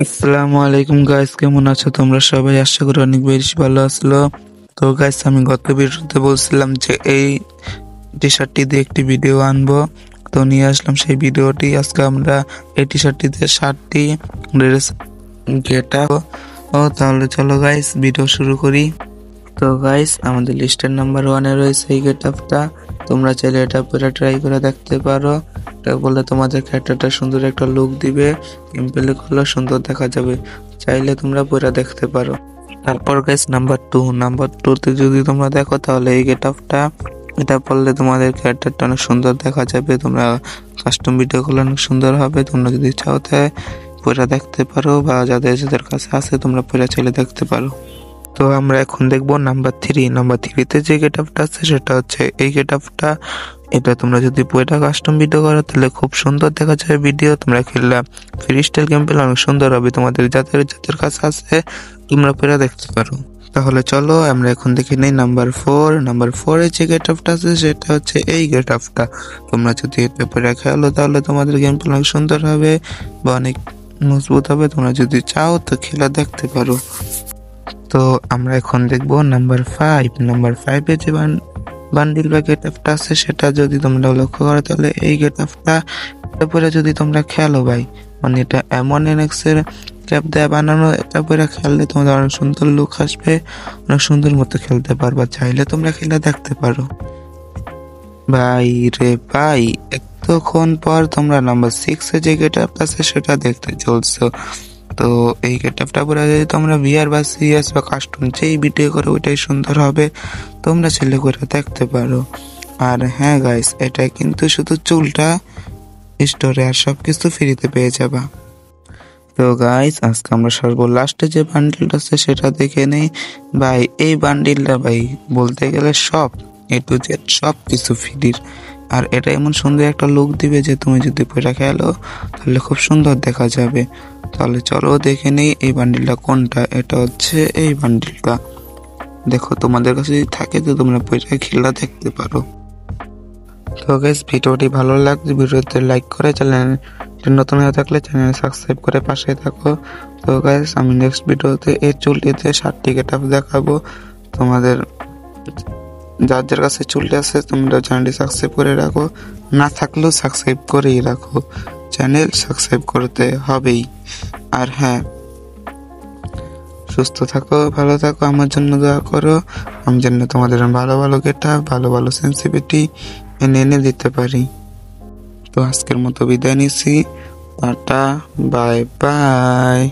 আসসালামু আলাইকুম গাইস, কেমন আছো তোমরা সবাই? আশা করি অনেক বেশি ভালো আছো। তো গাইস, আমি গত ভিডিওতে বলছিলাম যে এই টি শার্টটি দিয়ে একটি ভিডিও আনবো, তো নিয়ে আসলাম সেই ভিডিওটি। আজকে আমরা এই টি শার্টটি দিয়ে 7টি ড্রেস গেট আপ। তাহলে চলো গাইস, ভিডিও শুরু করি। তো গাইস, আমাদের লিস্টের নাম্বার 1-এ রয়েছে এই গেট আপটা। তোমরা চাইলে এটা পরে ট্রাই করে দেখতে পারো। এটা বললে তোমাদের ক্যারেক্টারটা সুন্দর একটা লুক দিবে, সিম্পলি করলেও সুন্দর দেখা যাবে। চাইলে তোমরা পরে দেখতে পারো। তারপর গাইস, নাম্বার 2তে যদি তোমরা দেখো তাহলে এই গেট আপটা, এটা পরলে তোমাদের ক্যারেক্টারটা অনেক সুন্দর দেখা যাবে। তোমরা কাস্টম ভিডিও করলে অনেক সুন্দর হবে। তোমরা যদি চাও তাই পরে দেখতে পারো, বা যাদের কাছে আছে তোমরা পরে চাইলে দেখতে পারো। তো আমরা এখন দেখবো নাম্বার 3তে যে গেট আপটা আছে সেটা হচ্ছে এই গেট আপটা। এটা তোমরা যদি পুরোটা কাস্টম ভিডিও করো তাহলে খুব সুন্দর দেখা যাবে ভিডিও। তোমরা খেললে ফ্রি স্টাইল গেম পেলে অনেক সুন্দর হবে। তোমাদের যাদের কাছে আছে তোমরা পুরো দেখতে পারো। তাহলে চলো আমরা এখন দেখে নেই নাম্বার 4 যে গেট আপটা আছে সেটা হচ্ছে এই গেট আপটা। তোমরা যদি এটা পরে খেলো তাহলে তোমাদের গেম প্লে অনেক সুন্দর হবে বা অনেক মজবুত হবে। তোমরা যদি চাও তো খেলা দেখতে পারো। তো আমরা এখন দেখবো নাম্বার 5 যে বান্ডিল বা গেট আপটা আছে সেটা যদি তোমরা লক্ষ্য করো তাহলে এই গেট আপটা পরে যদি তোমরা খেলো ভাই, মানে এটা এমন এনএক্সের ক্যাপ দেয়া বানানো, এটা পরে খেললে তোমাদের অনেক সুন্দর লুক আসবে, অনেক সুন্দর মতো খেলতে পারবা। চাইলে তোমরা খেলে দেখতে পারো। ভাই রে ভাই, এতক্ষণ পর তোমরা নাম্বার 6 যে গেট আপ আছে সেটা দেখতে চলছো। তো এই গেট আপটা পরে যদি তোমরা ভিআর বা সিএস বা কাস্টম যেই ভিডিও করো ওইটাই সুন্দর হবে। তোমরা ছেলে করে দেখতে পারো। আর হ্যাঁ গাইস, এটা কিন্তু শুধু চুলটা স্টোরে, আর সবকিছু ফ্রিতে পেয়ে যাবা। তো গাইস, আজকে আমরা সর্বলাস্টে যে বান্ডিলটা আছে সেটা দেখে নেই। ভাই এই বান্ডিলটা ভাই বলতে গেলে সব এ টু জেড সব কিছু ফ্রির। আর এটা এমন সুন্দর একটা লুক দিবে যে তুমি যদি পয়টা খেলো তাহলে খুব সুন্দর দেখা যাবে। তাহলে চলো দেখে নেই এই বান্ডিলটা কোনটা। এটা হচ্ছে এই বান্ডিলটা। দেখো তোমাদের কাছে যদি থাকে তো তোমরা পয়টা খেলা দেখতে পারো। তো গাইস, ভিডিওটি ভালো লাগলে ভিডিওতে লাইক করে, চ্যানেল নতুন হয়ে থাকলে চ্যানেল সাবস্ক্রাইব করে পাশে থাকো। তো গাইস, আমি নেক্সট ভিডিওতে এই চুলটিতে 7টি গেট আপ দেখাবো। তোমাদের যার কাছে চুলটি আছে তোমরা চ্যানেলটি সাবস্ক্রাইব করে রাখো, না থাকলেও সাবস্ক্রাইব করেই রাখো। চ্যানেল সাবস্ক্রাইব করতে হবেই। আর হ্যাঁ, সুস্থ থাকো, ভালো থাকো, আমার জন্য দোয়া করো। আমি যেন তোমাদের ভালো ভালো গেট আপ, ভালো ভালো সেন্সিটিভিটি এনে দিতে পারি। তো আজকের মতো বিদায় নিচ্ছি। Tata, bye bye.